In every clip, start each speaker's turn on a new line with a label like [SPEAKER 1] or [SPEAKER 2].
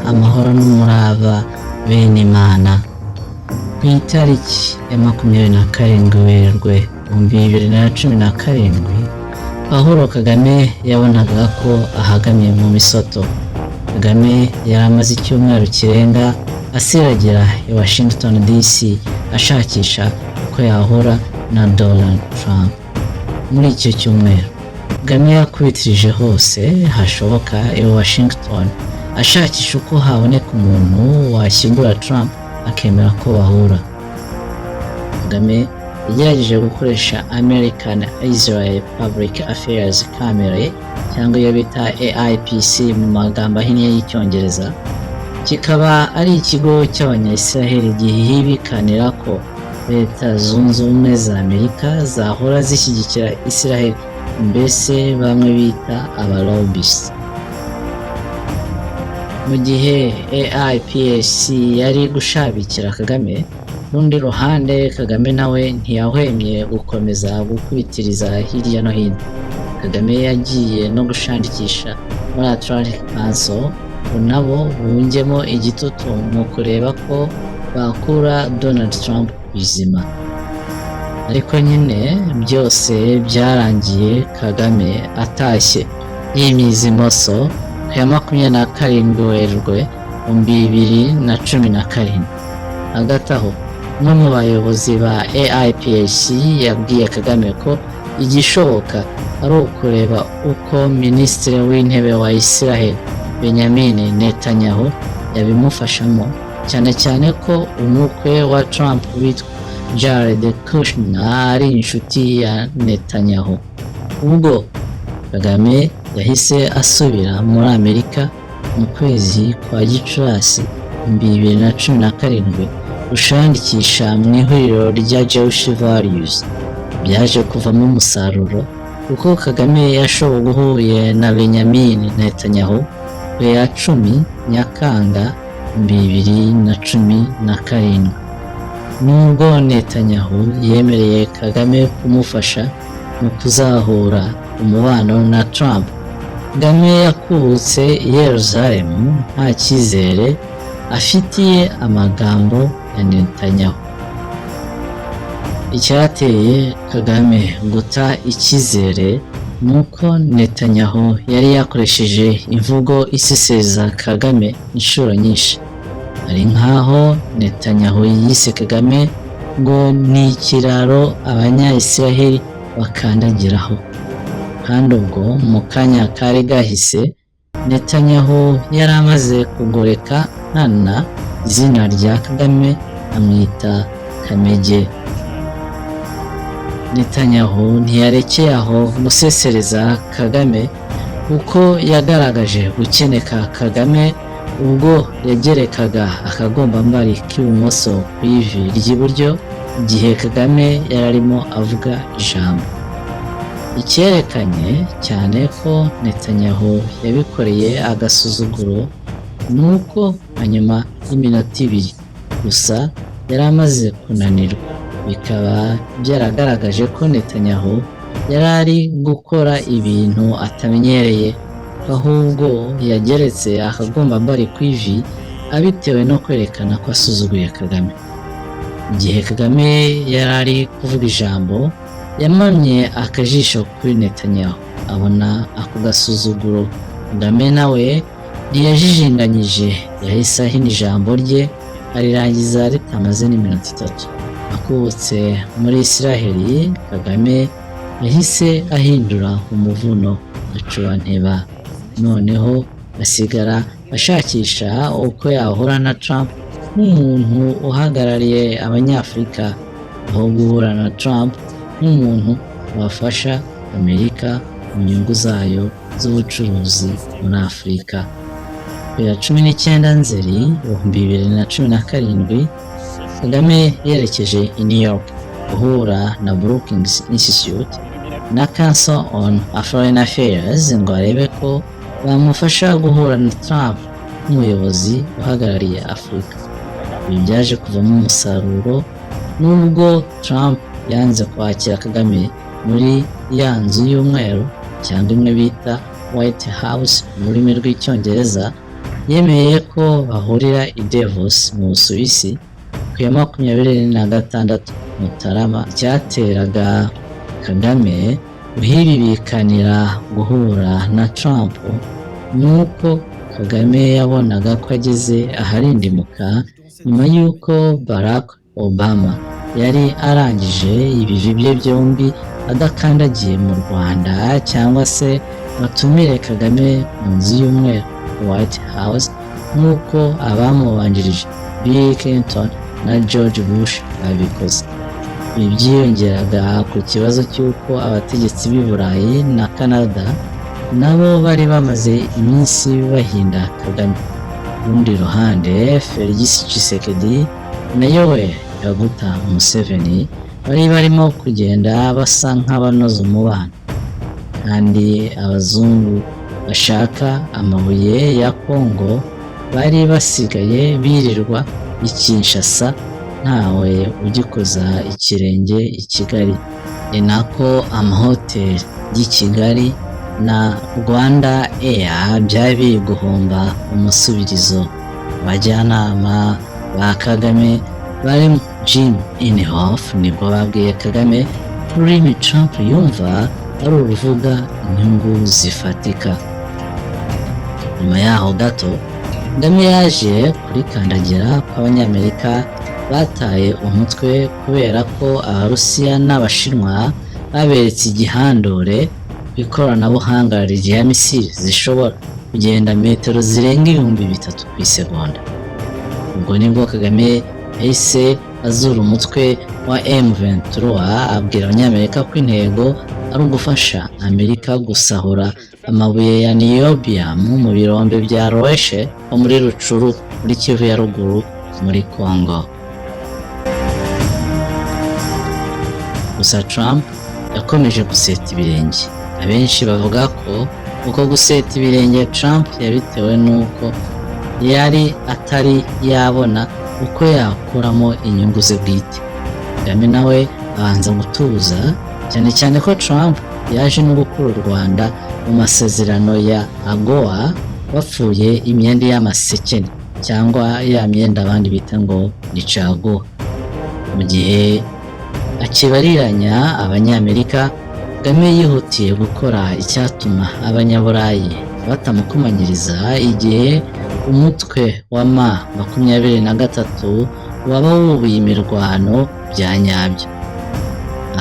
[SPEAKER 1] amahoro n'umurava bene Imana. Ku itariki ya 27 Werurwe 2017, Paul Kagame yabonaga ko ahagamiye mu misoto. Kagame yari amaze icyumweru kirenga asiragira i Washington DC ashakisha uko yahura na Donald Trump. Muri icyo cyumweru Kagame yakubitirije hose hashoboka i Washington ashakisha uko haboneka umuntu washyingura Trump akemera ko bahura. Kagame yagerageje gukoresha American Israel Public Affairs Camera cyangwa iyo bita AIPC mu magambo ahinnye y'Icyongereza, kikaba ari ikigo cy'Abanya-Israel gihibikanira ko Leta Zunze Ubumwe za Amerika zahora zishyigikira Israel, mbese bamwe bita abalobbies. Mu gihe AIPC yari gushabikira Kagame, n'undi ruhande Kagame nawe ntiyahwemye gukomeza gukubitiriza hirya no hino. Kagame yagiye no gushakisha muri Atlantic Council nabo bungemo igitutu mu kureba ko bakura Donald Trump bizima. Ariko nyine byose byarangiye Kagame atashye yimiza imoso ku ya 27 Werurwe 2017. Hagati aho umwe mu bayobozi ba AIPC yabwiye Kagame ko igishoboka ari ukureba uko Minisitiri w'Intebe wa Israel Benjamin Netanyahu yabimufashamo, cyane cyane ko umukwe wa Trump witwa Jared Kushner ari inshuti ya Netanyahu. Ubwo Kagame yahise asubira muri Amerika mu kwezi kwa Gicurasi 2017 gushakisha mu ihuriro rya Jewish Values. Byaje kuvamo umusaruro kuko Kagame yashoboye guhuye na Benjamin Netanyahu ku ya 10 Nyakanga 2017. Nubwo Netanyahu yemereye Kagame kumufasha mu kuzahura umubano na Trump, Kagame yakubutse i Yerusalemu nta cyizere afitiye amagambo ya Netanyahu. Icyateye Kagame guta icyizere nuko Netanyahu yari yakoresheje imvugo iseseza Kagame inshuro nyinshi. Ari nkaho Netanyahu yise Kagame ngo ni ikiraro Abanya-Israel bakandagiraho, kandi ubwo mu kanya kari gahise Netanyahu yari amaze kugoreka nkana izina rya Kagame amwita Kamege. Netanyahu ntiyarekeye aho gusesereza Kagame kuko yagaragaje gukeneka Kagame ubwo yagerekaga akagombambari k'ibumoso ku ivi ry'iburyo igihe Kagame yararimo avuga ijambo. Icyerekanye cyane ko Netanyahu yabikoreye agasuzuguro nuko nyuma y'iminota 2 gusa yari amaze kunanirwa. Bikaba byaragaragaje ko Netanyahu yari ari gukora ibintu atamenyereye, ahubwo yageretse akagombambari ku ivi abitewe no kwerekana ko asuzuguye Kagame. Igihe Kagame yari ari kuvuga ijambo, yamamye akajisho kuri Netanyahu abona ako gasuzuguro. Kagame nawe ntiyajijinganyije, yahise ahina ijambo rye arirangiza ritamaze n'iminota 3. Akubutse muri Israeli, Kagame yahise ahindura umuvuno acubanteba, noneho asigara ashakisha uko yahura na Trump nk'umuntu uhagarariye Abanyafurika, aho guhura na Trump nk'umuntu wafasha Amerika mu nyungu zayo z'ubucuruzi muri Afurika. Ku ya 19 Nzeri 2017, Kagame yerekeje i New York guhura na Brookings Institute na Council on Foreign Affairs ngo arebe ko bamufasha guhura na Trump nk'umuyobozi uhagarariye Afurika. Ibi byaje kuvamo umusaruro nubwo Trump yanze kwakira Kagame muri ya nzu y'umweru cyangwa imwe bita White House mu rurimi rw'Icyongereza, yemeye ko bahurira i Davos mu Busuwisi ku ya 26 Mutarama. Icyateraga Kagame guhiribikanira guhura na Trump nuko Kagame yabonaga ko ageze aharindimuka nyuma y'uko Barack Obama yari arangije ibivi bye byombi adakandagiye mu Rwanda cyangwa se batumire Kagame mu nzu y'umweru White House nk'uko abamubanjirije Bill Clinton na George Bush babikoze. Ibi byiyongeraga ku kibazo cy'uko abategetsi b'i Burayi na Canada nabo bari bamaze iminsi bahinda Kagame. Ku rundi ruhande Felix Tshisekedi na Yoweri Kaguta Museveni bari barimo kugenda basa nk'abanoza umubano, kandi abazungu bashaka amabuye ya Kongo bari basigaye birirwa i Kinshasa ntawe ugikoza ikirenge i Kigali. Ni nako amahoteli y'i Kigali na Rwanda Air byari biri guhomba umusubirizo. Abajyanama ba Kagame bari Jim Inhofe nibwo babwiye Kagame ko ururimi Trump yumva ari uruvuga inyungu zifatika. Nyuma yaho gato Kagame yaje kurikandagira kw'Abanyamerika bataye umutwe kubera ko Abarusiya n'Abashinwa baberetse igihandure ku ikoranabuhanga rya misiri zishobora kugenda metero zirenga 3000 ku isegonda. Ubwo nibwo Kagame yahise azura umutwe wa M23 abwira Abanyamerika ko intego ari ugufasha Amerika gusahura amabuye ya niobium mu birombe bya Roeshe ho muri Rucuru muri Kivu ya ruguru muri Congo. Gusa Trump yakomeje guseta ibirenge. Abenshi bavuga ko uko guseta ibirenge Trump yabitewe n'uko yari atari yabona uko yakuramo inyungu ze bwite. Kagame nawe abanza gutuza, cyane cyane ko Trump yaje no gukura u Rwanda mu masezerano ya AGOA bapfuye imyenda y'amasekene cyangwa ya myenda abandi bita ngo ni caguwa. Mu gihe akibariranya Abanyamerika, Kagame yihutiye gukora icyatuma Abanyaburayi batamukomanyiriza igihe umutwe wa M23 waba wubuye imirwano bya nyabyo.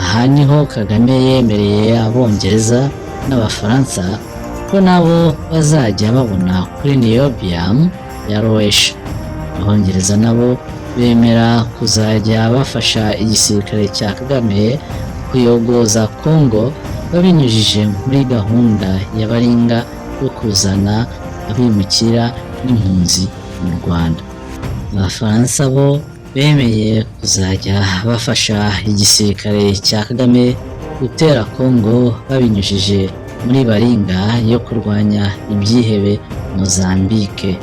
[SPEAKER 1] Aha niho Kagame yemereye Abongereza n'Abafaransa ko nabo bazajya babona kuri niobium ya Roeshe. Abongereza nabo bemera kuzajya bafasha igisirikare cya Kagame kuyogoza Congo babinyujije muri gahunda ya Baringa yo kuzana abimukira n'impunzi mu Rwanda. Abafaransa bo bemeye kuzajya bafasha igisirikare cya Kagame gutera Congo babinyujije muri Baringa yo kurwanya ibyihebe Mozambique.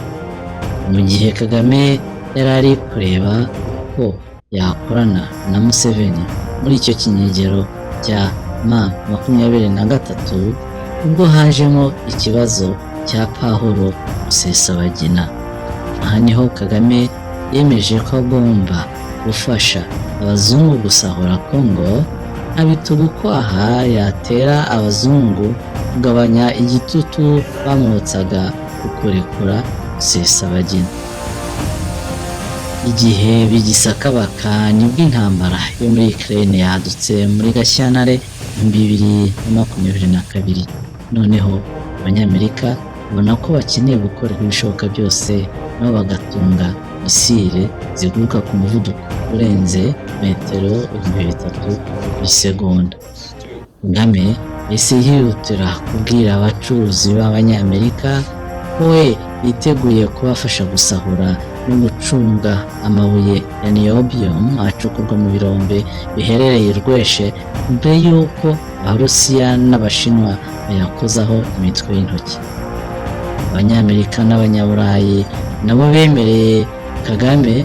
[SPEAKER 1] Mu gihe Kagame yari ari kureba uko yakorana na Museveni muri icyo kinyegero cya M23, ubwo hajemo ikibazo cya Pahuro Rusesabagina. Aha niho Kagame yemeje ko agomba gufasha abazungu gusahura Congo, abitugu kwaha yatera abazungu kugabanya igitutu bamwotsaga kukurekura Rusesabagina. Igihe bigisakabaka nibwo intambara yo muri Ukraine yadutse muri Gashyantare 2022. Noneho Abanyamerika babona ko bakeneye gukora ibishoboka byose nabo bagatunga misile ziguruka ku muvuduko urenze metero 3000 ku isegonda. Kagame yahise yihutira kubwira abacuruzi b'Abanyamerika ko we yiteguye kubafasha gusahura no gucunga amabuye ya niobium acukurwa mu birombe biherereye Rweshe mbere y'uko Abarusiya n'Abashinwa bayakozaho imitwe y'intoki. Abanyamerika n'Abanyaburayi nabo bemereye Kagame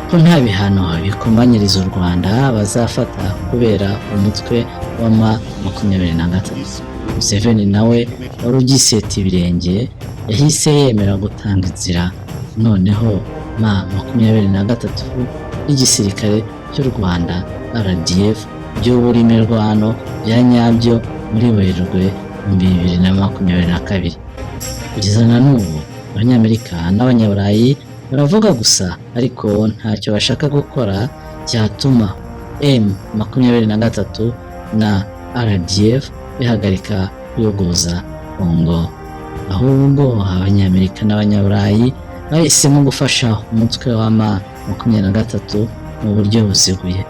[SPEAKER 1] ko nta bihano bikomanyiriza u Rwanda bazafata kubera umutwe wa M23. Museveni nawe wari ugiseta ibirenge yahise yemera gutanga inzira noneho M23 n'igisirikare cy'u Rwanda RDF byubura imirwano bya nyabyo muri Werurwe 2022. Kugeza na n'ubu Abanyamerika n'Abanyaburayi baravuga gusa ariko ntacyo bashaka gukora cyatuma M23 na RDF bihagarika kuyogoza Congo. Ahubwo Abanyamerika n'Abanyaburayi bahisemo gufasha umutwe wa M23 mu buryo buziguye.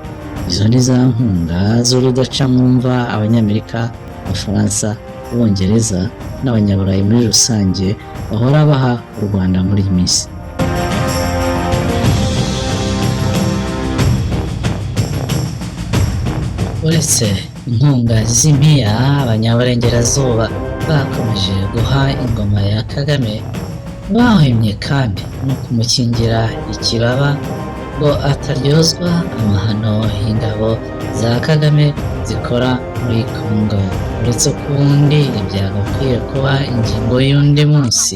[SPEAKER 1] Izo ni za nkunga z'urudaca mwumva Abanyamerika, Abafaransa, Abongereza n'Abanyaburayi muri rusange bahora baha u Rwanda muri iyi minsi. Uretse inkunga z'impiya, Abanyaburengerazuba bakomeje guha ingoma ya Kagame, bahwemye kandi no kumukingira ikibaba ngo ataryozwa amahano y'ingabo za Kagame zikora muri Congo. Uretse ukundi ibyagakwiye kuba ingingo y'undi munsi,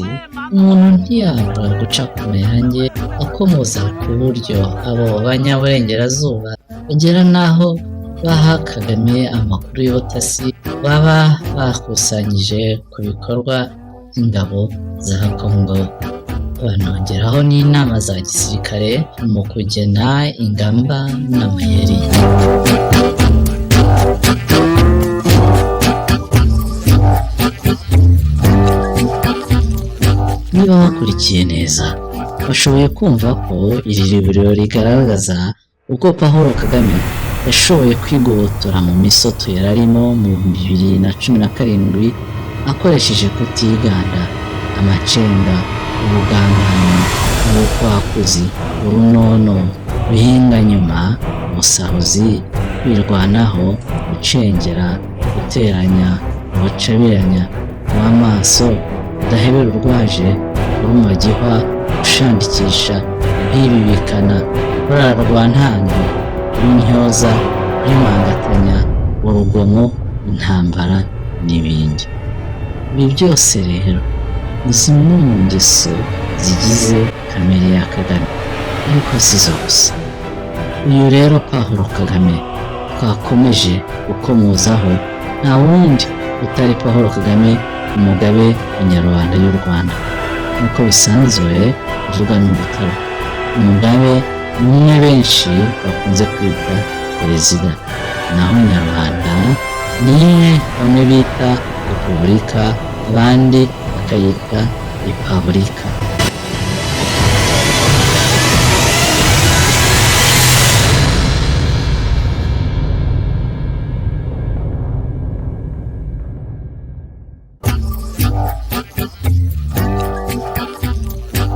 [SPEAKER 1] umuntu ntiyabura guca ku mayange akomoza ku buryo abo Banyaburengerazuba bagera n'aho baha Kagame amakuru y'ubutasi baba bakusanyije ku bikorwa by'ingabo za Congo. Banongeraho n'inama za gisirikare mu kugena ingamba n'amayeri. Niba bakurikiye neza bashoboye kumva ko iri riburo rigaragaza uko Paul Kagame yashoboye kwigobotora mu misoto yararimo mu 2017 akoresheje kutiganda, amacenga, ubugambanyi, ubukwakuzi, urunono, guhinga nyuma, ubusahuzi, kwirwanaho, gucengera, guteranya, gucabiranya, amaso, kudahebera urwaje, urumagihwa, gushandikisha, kwibibikana, kurara rwa ntango, intyoza, kwimangatanya, urugomo, intambara n'ibindi. Ibi byose rero ni zimwe mu ngeso zigize kamere ya Kagame, ariko si zo gusa. Uyu rero Paul Kagame twakomeje gukomozaho nta wundi utari Paul Kagame, umugabe w'inyarwanda y'u Rwanda. Nk'uko bisanzwe uvuga n'ubutaro, umugabe ni umwe benshi bakunze kwita perezida, naho nyarwanda ni imwe bamwe bita repubulika, abandi bakayita repubulika.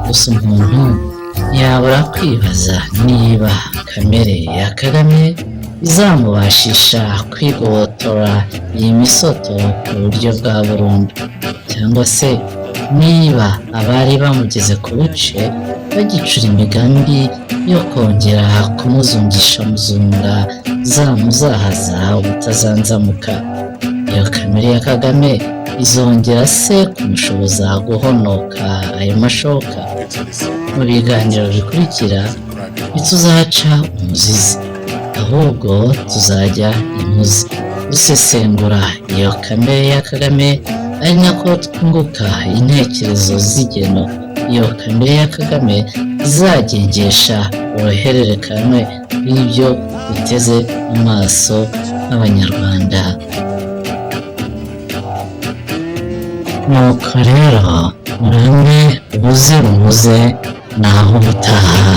[SPEAKER 1] Gusa umuntu yabura kwibaza niba kamere ya Kagame izamubashisha kwigobotora iyi misoto ku buryo bwa burundu, cyangwa se niba abari bamugeze ku bice bagicura imigambi yo kongera kumuzungisha muzunga zamuzahaza ubutazanzamuka. Iyo kamere ya Kagame izongera se kumushoboza guhonoka ayo mashoka? Mu biganiro bikurikira ntituzaca umuzizi, ahubwo tuzajya imuzi dusesengura iyo kamere ya Kagame, ari nako twunguka intekerezo z'igeno iyo kamere ya Kagame izagengesha uruhererekane rw'ibyo biteze amaso nk'Abanyarwanda. Nuko rero murambe ubuzira umuze naho ubutaha.